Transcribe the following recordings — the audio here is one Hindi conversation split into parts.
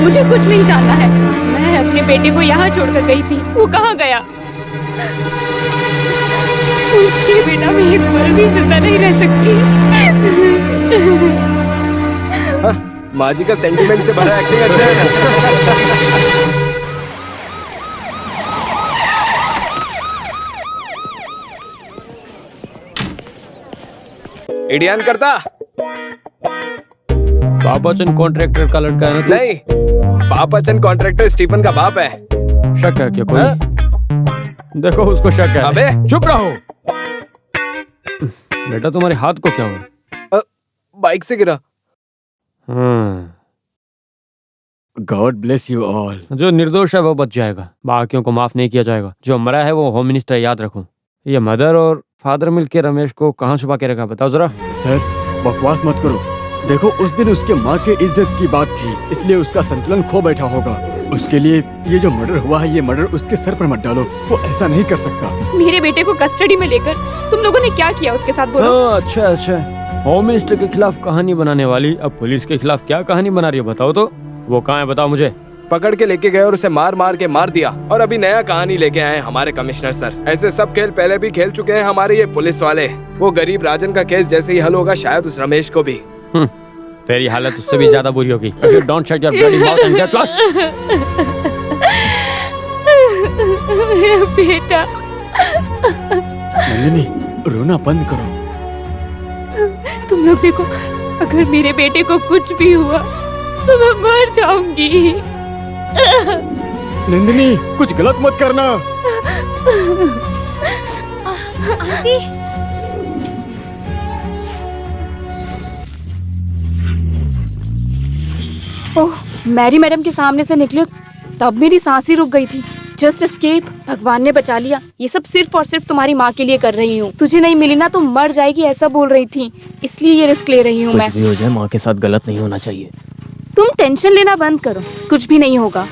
मुझे कुछ नहीं जानना है। मैं अपने बेटे को यहाँ छोड़कर गई थी, वो कहाँ गया? उसके बिना मैं एक पल भी जिंदा नहीं रह सकती। माँ जी का सेंटिमेंट से भरा एक्टिंग अच्छा है। इडियन करता पापाचंद कॉन्ट्रैक्टर का लड़का है ना? नहीं, पापाचंद कॉन्ट्रैक्टर स्टीफन का बाप है। शक है क्या कोई? देखो उसको शक है। अबे चुप रहो। बेटा तुम्हारे हाथ को क्या हुआ? बाइक से गिरा। God bless you all. जो निर्दोष है वो बच जाएगा, बाकियों को माफ नहीं किया जाएगा। जो मरा है वो होम मिनिस्टर, याद रखो। ये मदर और फादर मिलके रमेश को कहाँ छुपा के रखा, बताओ जरा। सर बकवास मत करो। देखो उस दिन उसके माँ के इज्जत की बात थी, इसलिए उसका संतुलन खो बैठा होगा। उसके लिए ये जो मर्डर हुआ है, ये मर्डर उसके सर पर मत डालो, वो ऐसा नहीं कर सकता। मेरे बेटे को कस्टडी में लेकर तुम लोगों ने क्या किया उसके साथ, बोलो। अच्छा, होम मिनिस्टर के खिलाफ कहानी बनाने वाली अब पुलिस के खिलाफ क्या कहानी बना रही हो, बताओ तो। वो कहाँ है बताओ मुझे। पकड़ के लेके गए और उसे मार मार के मार दिया, और अभी नया कहानी लेके आए हमारे कमिश्नर सर। ऐसे सब खेल पहले भी खेल चुके हैं हमारे ये पुलिस वाले। वो गरीब राजन का केस जैसे ही हल होगा, शायद उस रमेश को भी। तेरी हालत उससे भी ज्यादा बुरी होगी। Don't shut your bloody mouth and get lost. मेरा बेटा। नंदिनी रोना बंद करो। तुम लोग देखो, अगर मेरे बेटे को कुछ भी हुआ तो मैं मर जाऊंगी। नंदिनी कुछ गलत मत करना। आंटी। ओह, मैरी मैडम के सामने से निकले तब मेरी सांस ही रुक गई थी। जस्ट एस्केप, भगवान ने बचा लिया। ये सब सिर्फ और सिर्फ तुम्हारी माँ के लिए कर रही हूँ। तुझे नहीं मिली ना तो मर जाएगी, ऐसा बोल रही थी, इसलिए ये रिस्क ले रही हूँ मैं। कुछ भी हो जाए माँ के साथ गलत नहीं होना चाहिए। तुम टेंशन लेना बंद करो, कुछ भी नहीं होगा।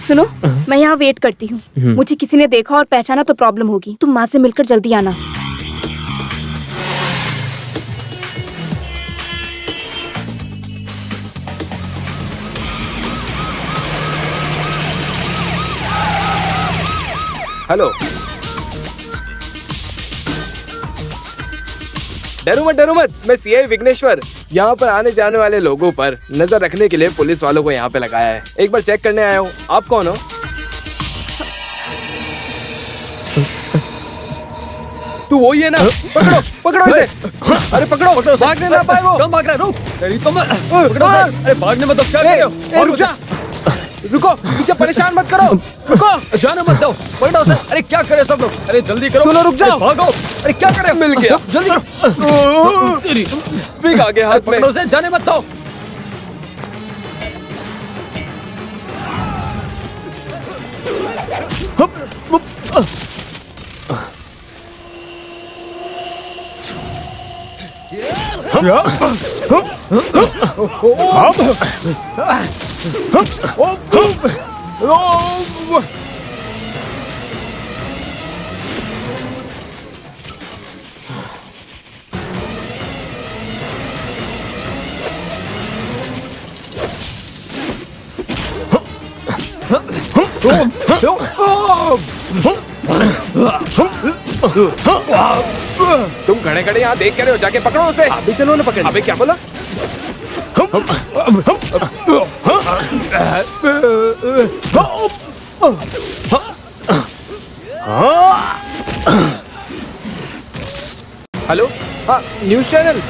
सुनो, मैं यहाँ वेट करती हूँ। मुझे किसी ने देखा और पहचाना तो प्रॉब्लम होगी। तुम माँ से मिलकर जल्दी आना। हेलो। डरो मत, मैं सीआई विघ्नेश्वर। यहाँ पर आने जाने वाले लोगों पर नजर रखने के लिए पुलिस वालों को यहाँ पे लगाया है। एक बार चेक करने आया हूँ। आप कौन हो? तू वही है ना? पकड़ो इसे। अरे पकड़ो, भागने ना पाए वो। कम भाग रहा है, रुक। अरे भागने मत दो, क्या कर रहे हो? रुक जा, रुको, मुझे परेशान मत करो, रुको। जाने मत दो, पकड़ो उसे। अरे क्या करे सब लोग, अरे जल्दी करो। सुनो, रुक जाओ। भागो। अरे क्या करे? मिल गया, जल्दी करो। तेरी बिग आ गया हाथ में। पकड़ो उसे, जाने मत दो। तुम खड़े खड़े यहाँ देख रहे हो, जाके पकड़ो उसे। अभी चलो ना पकड़। अबे क्या बोला? हेलो, हाँ न्यूज चैनल।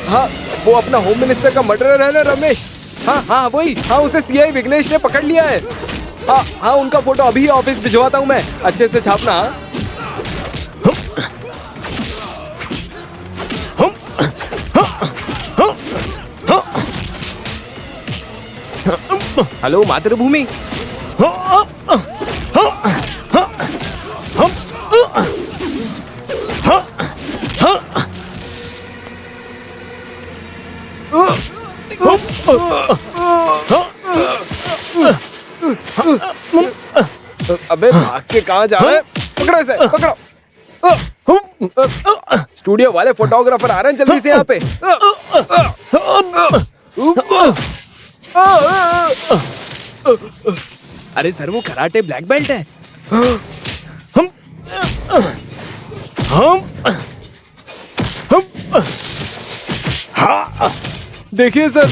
हाँ वो अपना होम मिनिस्टर का मर्डरर है ना रमेश। हाँ वही। हाँ उसे सीआई विघ्नेश ने पकड़ लिया है। हाँ उनका फोटो अभी ऑफिस भिजवाता हूँ मैं, अच्छे से छापना। हेलो मातृभूमि। अबे भाग के कहाँ जा रहे हैं? पकड़ो इसे, पकड़ो। स्टूडियो वाले फोटोग्राफर आ रहे हैं, जल्दी से यहाँ पे। अरे सर, वो कराटे ब्लैक बेल्ट है। देखिए सर,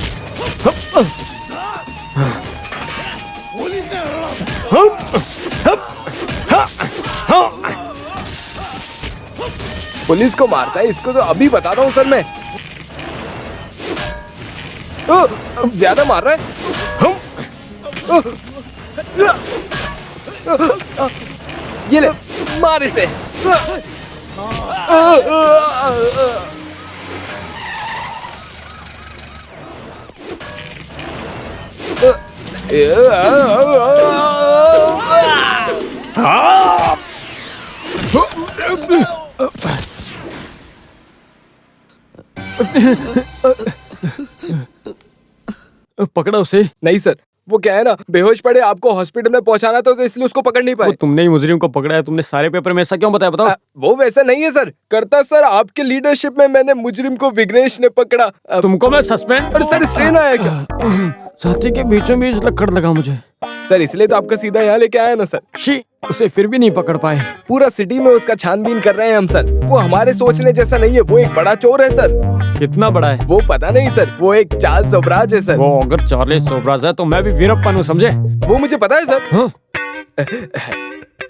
पुलिस को मारता है, इसको तो अभी बताता हूँ सर मैं। ज्यादा मार रहा है। ये ले, मार इसे। पकड़ा उसे। नहीं सर, वो क्या है ना, बेहोश पड़े, आपको हॉस्पिटल में पहुंचाना था तो इसलिए उसको पकड़ नहीं वो पाए। तुमने ही मुजरिम को पकड़ा है, तुमने सारे पेपर में ऐसा क्यों बताया, बताओ। वो वैसा नहीं है सर, करता सर आपके लीडरशिप में मैंने मुजरिम को विघ्नेश ने पकड़ा। तुमको मैं सस्पेंड। अरे सर, स्ट्रेन आया क्या? साथी के बीचों बीच लक्कड़ लगा मुझे। सर इसलिए तो आपका सीधा यहाँ लेके आया ना सर। शी, उसे फिर भी नहीं पकड़ पाए। पूरा सिटी में उसका छानबीन कर रहे हैं हम सर। वो हमारे सोचने जैसा नहीं है, वो एक बड़ा चोर है सर। कितना बड़ा है वो पता नहीं सर, वो एक चार्ल्स ओबराज है सर। वो? अगर चार्ल्स ओबराज है तो मैं भी वीरप्पन हूँ, समझे? वो मुझे पता है सर। हाँ?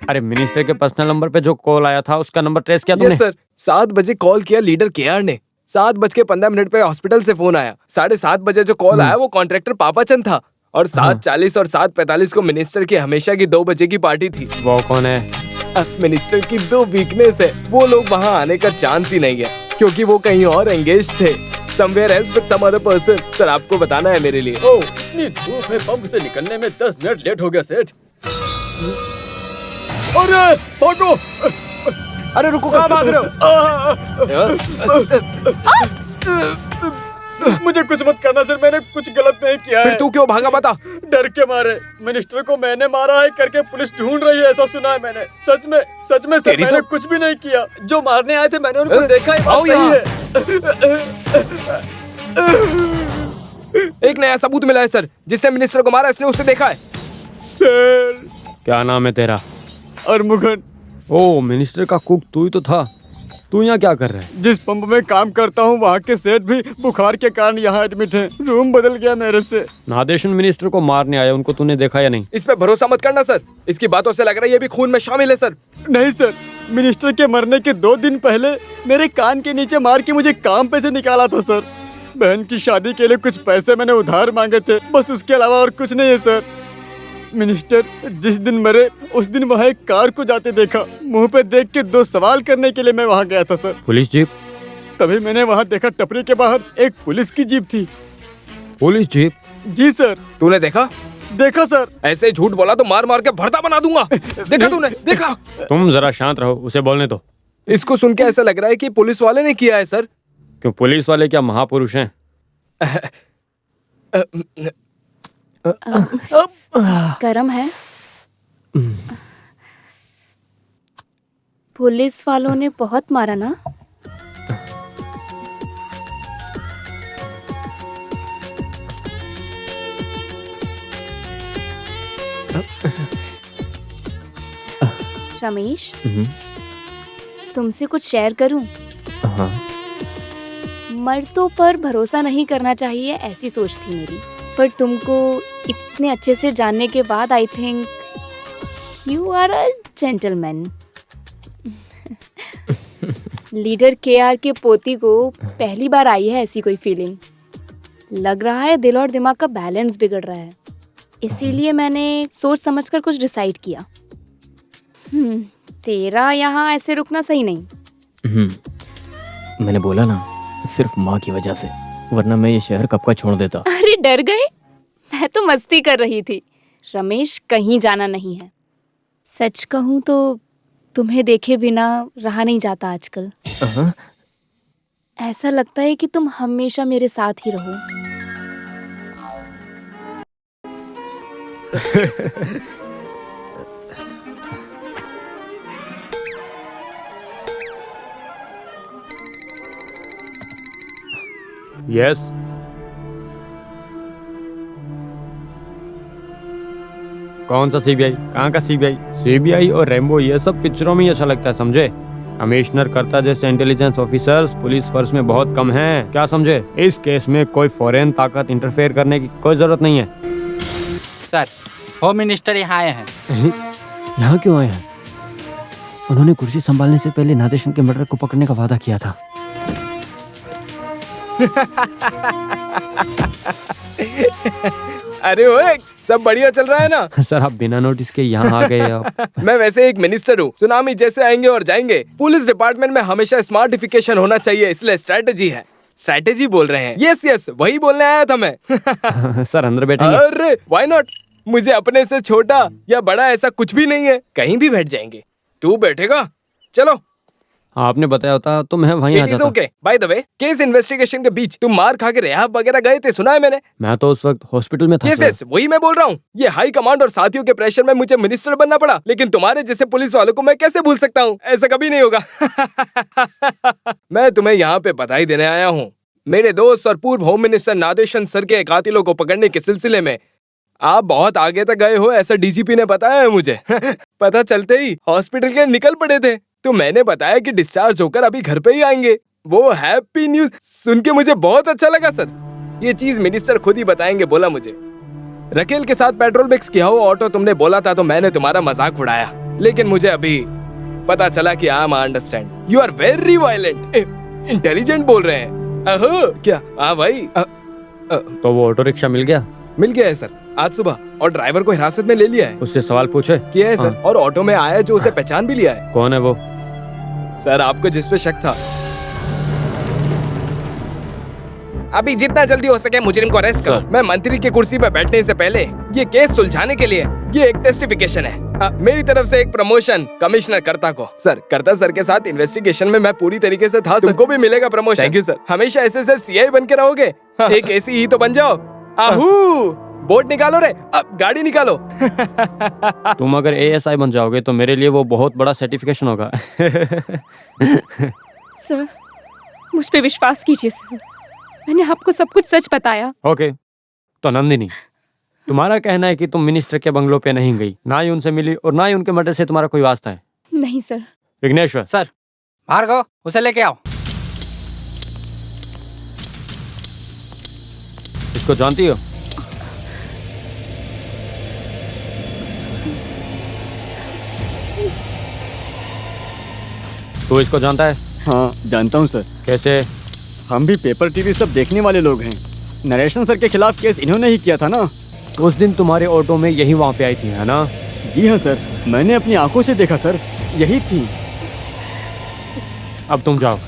अरे मिनिस्टर के पर्सनल नंबर पे जो कॉल आया था उसका नंबर ट्रेस किया तुमने? यस सर, 7 बजे कॉल किया लीडर केआर ने। 7:15 पे हॉस्पिटल से फोन आया। 7:30 बजे जो कॉल आया वो कॉन्ट्रैक्टर पापाचंद था। और 7:40 और 7:45 को मिनिस्टर की हमेशा की 2 बजे की पार्टी थी। वो कौन है? मिनिस्टर की 2 वीकनेस है, वो लोग वहाँ आने का चांस ही नहीं है, क्योंकि वो कहीं और एंगेज थे, somewhere else with some other person. Sir आपको बताना है मेरे लिए। ओह, इतनी धूप है, पंप से निकलने में 10 मिनट लेट हो गया सेठ। अरे भागो! अरे रुको, कहाँ भाग रहे हो? मुझे कुछ मत करना सर, मैंने कुछ गलत नहीं किया फिर है। तू क्यों भागा, बता। डर के मारे। मिनिस्टर को मैंने मारा है करके पुलिस ढूंढ रही है, ऐसा सुना है मैंने। सच में सर, तेरी मैंने तो- कुछ भी नहीं किया। जो मारने आए थे मैंने उनको देखा ही, आओ बात सही यहाँ। है। एक नया सबूत मिला है सर, जिसने मिनिस्टर को मारा, इसने उससे देखा है। सर, क्या नाम है तेरा? अरमुगन। ओ, मिनिस्टर का कुक तू ही तो था। तू यहाँ क्या कर रहा है? जिस पंप में काम करता हूँ वहाँ के सेठ भी बुखार के कारण यहाँ एडमिट हैं। रूम बदल गया मेरे से। नादेशन मिनिस्टर को मारने आया, उनको तूने देखा या नहीं? इस पे भरोसा मत करना सर, इसकी बातों से लग रहा है ये भी खून में शामिल है सर। नहीं सर, मिनिस्टर के मरने के 2 दिन पहले मेरे कान के नीचे मार के मुझे काम पे से निकाला था सर। बहन की शादी के लिए कुछ पैसे मैंने उधार मांगे थे, बस उसके अलावा और कुछ नहीं है सर। मिनिस्टर जिस दिन मरे उस दिन वहाँ एक कार को जाते देखा। मुंह पे देख के 2 सवाल करने के लिए मैं वहाँ गया था सर। Police jeep? तभी मैंने वहाँ देखा टपरी के बाहर एक पुलिस की जीप थी। पुलिस जीप? जी सर। तूने देखा? देखा सर। ऐसे झूठ बोला तो मार मार के भरता बना दूंगा। देखा तूने? देखा? तुम जरा शांत रहो, उसे बोलने दो। इसको सुन के ऐसा लग रहा है कि पुलिस वाले ने किया है सर। क्यों, पुलिस वाले क्या महापुरुष हैं? गरम है। पुलिस वालों ने बहुत मारा ना? रमेश, तुमसे कुछ शेयर करूं? हाँ। मर्दों पर भरोसा नहीं करना चाहिए, ऐसी सोच थी मेरी। पर तुमको इतने अच्छे से जानने के बाद I think you are a gentleman. Leader K R के पोती को पहली बार आई है ऐसी कोई फीलिंग। लग रहा है दिल और दिमाग का बैलेंस बिगड़ रहा है, इसीलिए मैंने सोच समझकर कुछ डिसाइड किया। तेरा यहाँ ऐसे रुकना सही नहीं। मैंने बोला ना, सिर्फ माँ की वजह से, वरना मैं ये शहर कब का छोड़ देता। अरे डर गए? मैं तो मस्ती कर रही थी। रमेश, कहीं जाना नहीं है। सच कहूँ तो तुम्हें देखे बिना रहा नहीं जाता आजकल। ऐसा लगता है कि तुम हमेशा मेरे साथ ही रहो। यस। कौन सा सीबीआई? कहाँ का सीबीआई? सीबीआई और रेम्बो ये सब पिक्चरों में ही अच्छा लगता है, समझे? कमिश्नर करता जैसे इंटेलिजेंस ऑफिसर्स पुलिस फोर्स में बहुत कम हैं, क्या समझे? इस केस में कोई फॉरेन ताकत इंटरफेयर करने की कोई जरूरत नहीं है। सर, होम मिनिस्टर यहाँ आए हैं। यहाँ क्यों आए हैं? उन्होंने कुर्सी संभालने से पहले नादेशन के मर्डर को पकड़ने का वादा किया था। अरे ओए, सब बढ़िया चल रहा है ना? सर आप बिना नोटिस के यहाँ आ गए आप। मैं वैसे एक मिनिस्टर हूँ, सुनामी जैसे आएंगे और जाएंगे। पुलिस डिपार्टमेंट में हमेशा स्मार्टिफिकेशन होना चाहिए, इसलिए स्ट्रेटेजी है। स्ट्रेटेजी बोल रहे हैं? यस यस, वही बोलने आया था मैं। सर अंदर बैठेंगे? अरे व्हाई नॉट, मुझे अपने से छोटा या बड़ा ऐसा कुछ भी नहीं है, कहीं भी बैठ जाएंगे। तू बैठेगा? चलो। आपने बताया होता तो मैं वहीं आ जाता। Okay, by the way, case investigation के बीच तुम मार खा के रिहाब वगैरह गए थे, सुना है मैंने। मैं तो उस वक्त हॉस्पिटल में था। यस यस, वही मैं बोल रहा हूँ। ये हाई कमांड और साथियों के प्रेशर में मुझे मिनिस्टर बनना पड़ा, लेकिन तुम्हारे जैसे पुलिस वालों को मैं कैसे भूल सकता हूँ? ऐसा कभी नहीं होगा। मैं तुम्हें यहाँ पे बधाई देने आया हूँ। मेरे दोस्त और पूर्व होम मिनिस्टर नादेशन सर के कातिलों को पकड़ने के सिलसिले में आप बहुत आगे तक गए हो, ऐसा डीजीपी ने बताया है मुझे। पता चलते ही हॉस्पिटल के निकल पड़े थे, तो मैंने बताया कि डिस्चार्ज होकर अभी घर पे ही आएंगे। वो हैप्पी न्यूज सुन के मुझे बहुत अच्छा लगा सर। ये चीज मिनिस्टर खुद ही बताएंगे बोला मुझे। रकेल के साथ पेट्रोल मिक्स किया हो ऑटो तुमने बोला था, तो मैंने तुम्हारा मजाक उड़ाया, लेकिन मुझे अभी पता चला कि I understand you are very violent. Intelligent बोल रहे हैं। अहो क्या? हाँ भाई। तो वो ऑटो रिक्शा मिल गया? मिल गया है सर, आज सुबह, और ड्राइवर को हिरासत में ले लिया है। उससे सवाल पूछे? किया है सर, हाँ। और ऑटो में आया जो उसे पहचान भी लिया है। कौन है वो? सर आपको जिस पे शक था। अभी जितना जल्दी हो सके मुजरिम को अरेस्ट करो। मैं मंत्री की कुर्सी पर बैठने से पहले ये केस सुलझाने के लिए ये एक टेस्टिफिकेशन है। मेरी तरफ से एक प्रमोशन कमिश्नर कर्ता को। सर कर्ता सर के साथ इन्वेस्टिगेशन में मैं पूरी तरीके से था। तुमको भी मिलेगा प्रमोशन। Thank you sir. हमेशा ऐसे सिर्फ सीआई बन के रहोगे? एक ऐसी ही तो बन जाओ। आहू, बोर्ड निकालो रे, अब गाड़ी निकालो। तुम अगर एएसआई बन जाओगे तो मेरे लिए वो बहुत बड़ा सर्टिफिकेशन होगा। सर मुझ पे विश्वास कीजिए सर, मैंने आपको सब कुछ सच बताया। ओके, तो नंदिनी तुम्हारा कहना है कि तुम मिनिस्टर के बंगलों पे नहीं गई, ना ही उनसे मिली और ना ही उनके मर्डर से तुम्हारा कोई वास्ता है? नहीं सर। विघ्नेश्वर। सर, भार्गव, उसे लेके आओ। इसको जानती हो? तू इसको जानता है? हाँ जानता हूँ सर। कैसे? हम भी पेपर टीवी सब देखने वाले लोग हैं। नरेशन सर के खिलाफ केस इन्होंने ही किया था ना। उस दिन तुम्हारे ऑटो में यही वहाँ पे आई थी, है ना? जी हाँ सर, मैंने अपनी आंखों से देखा सर, यही थी। अब तुम जाओ।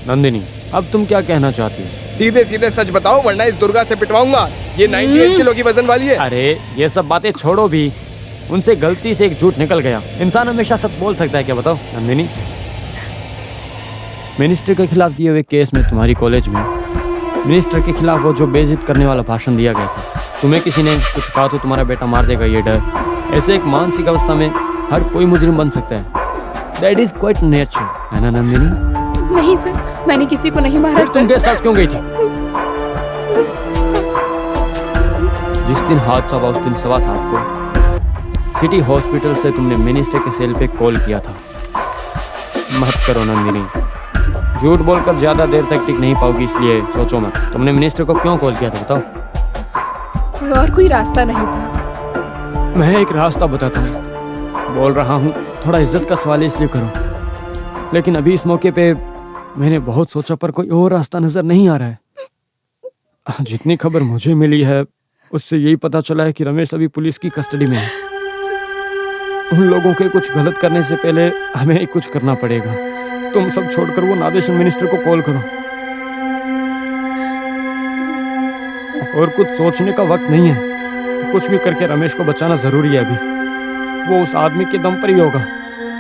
नंदिनी, अब तुम क्या कहना चाहती हो? सीधे सीधे सच बताओ, वरना इस दुर्गा से पिटवाऊंगा। ये 98 किलो की वजन वाली है। अरे ये सब बातें छोड़ो भी, उनसे गलती से एक झूठ निकल गया। इंसान हमेशा सच बोल सकता है क्या, बताओ नंदिनी? मिनिस्टर के खिलाफ दिए हुए केस में तुम्हारी कॉलेज में मिनिस्टर के खिलाफ वो जो बेइज्जत करने वाला भाषण दिया गया था, तुम्हें किसी ने कुछ कहा तो तुम्हारा बेटा मार देगा, ये डर। ऐसे एक मानसिक अवस्था में हर कोई मुजरिम बन सकता है। दैट इज क्वाइट नेचर, है ना नंदिनी? नहीं सर, मैंने किसी को नहीं मारा तुम सर। के साथ क्यों गई थी? जिस दिन हादसा हुआ उस दिन 7:15 को सिटी हॉस्पिटल से तुमने मिनिस्टर के सेल पे कॉल किया था। मत करो नंदिनी, झूठ बोलकर ज्यादा देर तक टिक नहीं पाओगी, इसलिए सोचो मत। तुमने मिनिस्टर को क्यों कॉल किया था, बताओ? और कोई रास्ता नहीं था। मैं एक रास्ता बताता हूँ, बोल रहा हूँ, थोड़ा इज्जत का सवाल है इसलिए करो। लेकिन अभी इस मौके पे मैंने बहुत सोचा पर कोई और रास्ता नजर नहीं आ रहा है। जितनी खबर मुझे मिली है उससे यही पता चला है कि रमेश अभी पुलिस की कस्टडी में है। उन लोगों के कुछ गलत करने से पहले हमें ही कुछ करना पड़ेगा। तुम सब छोड़कर वो नादेशन मिनिस्टर को कॉल करो। और कुछ सोचने का वक्त नहीं है, कुछ भी करके रमेश को बचाना जरूरी है। अभी वो उस आदमी के दम पर ही होगा।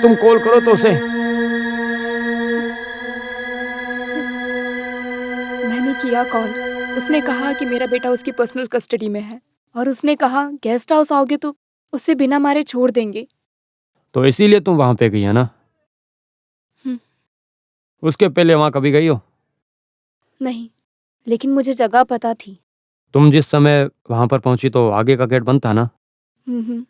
तुम कॉल करो तो उसे। मैंने किया कॉल, उसने कहा कि मेरा बेटा उसकी पर्सनल कस्टडी में है, और उसने कहा गेस्ट हाउस आओगे तो उसे बिना मारे छोड़ देंगे। तो इसीलिए तुम वहां पे गई है ना? उसके पहले वहां कभी गई हो? नहीं। लेकिन मुझे जगह पता थी। तुम जिस समय वहां पर पहुंची तो आगे का गेट बंद था ना, हम्म,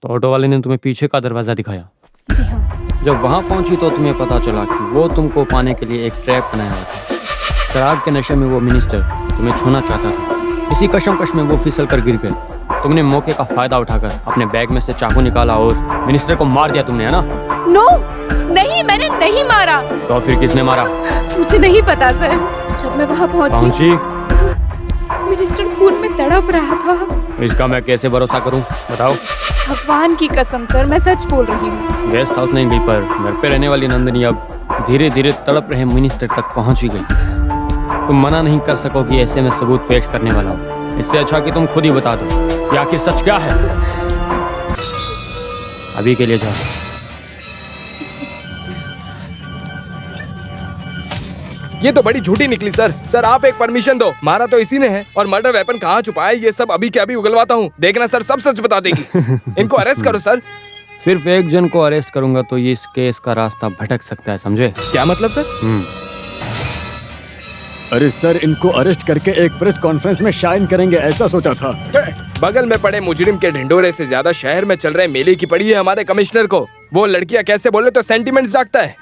तो ऑटो वाले ने तुम्हें पीछे का दरवाजा दिखाया। जी हाँ। जब वहां पहुंची तो तुम्हें पता चला कि वो तुमको पाने के लिए एक ट्रैप बनाया हुआ था। शराब के नशे में वो मिनिस्टर तुम्हें छूना चाहता था। इसी कशमकश में वो फिसल कर गिर गए। तुमने मौके का फायदा उठाकर अपने बैग में से चाकू निकाला और मिनिस्टर को मार दिया तुमने, है ना? नो, नहीं, मैंने नहीं मारा। तो फिर किसने मारा? मुझे नहीं पता सर। जब मैं वहाँ पहुंची मिनिस्टर खून में तड़प रहा था। इसका मैं कैसे भरोसा करूं, बताओ? भगवान की कसम सर, मैं सच बोल रही हूँ। गेस्ट हाउस नहीं गई, पर घर पे रहने वाली नंदिनी अब धीरे धीरे तड़प रहे मिनिस्टर तक पहुंच ही गई। तुम मना नहीं कर सकोगी, ऐसे में सबूत पेश करने वाला हूँ। इससे अच्छा कि तुम खुद ही बता दो कि आखिर सच क्या है। अभी के लिए जाओ। ये तो बड़ी झूठी निकली सर। सर आप एक परमिशन दो, मारा तो इसी ने है और मर्डर वेपन कहाँ छुपाया ये सब अभी के अभी उगलवाता हूँ। देखना सर, सब सच बता देगी। इनको अरेस्ट करो सर। सिर्फ एक जन को अरेस्ट करूंगा तो ये इस केस का रास्ता भटक सकता है, समझे? क्या मतलब सर? अरे सर, इनको अरेस्ट करके एक प्रेस कॉन्फ्रेंस में शाइन करेंगे, ऐसा सोचा था। बगल में पड़े मुजरिम के ढिंडोरे से ज्यादा शहर में चल रहे मेले की पड़ी है हमारे कमिश्नर को। वो लड़कियां कैसे बोले तो सेंटिमेंट्स जागता है।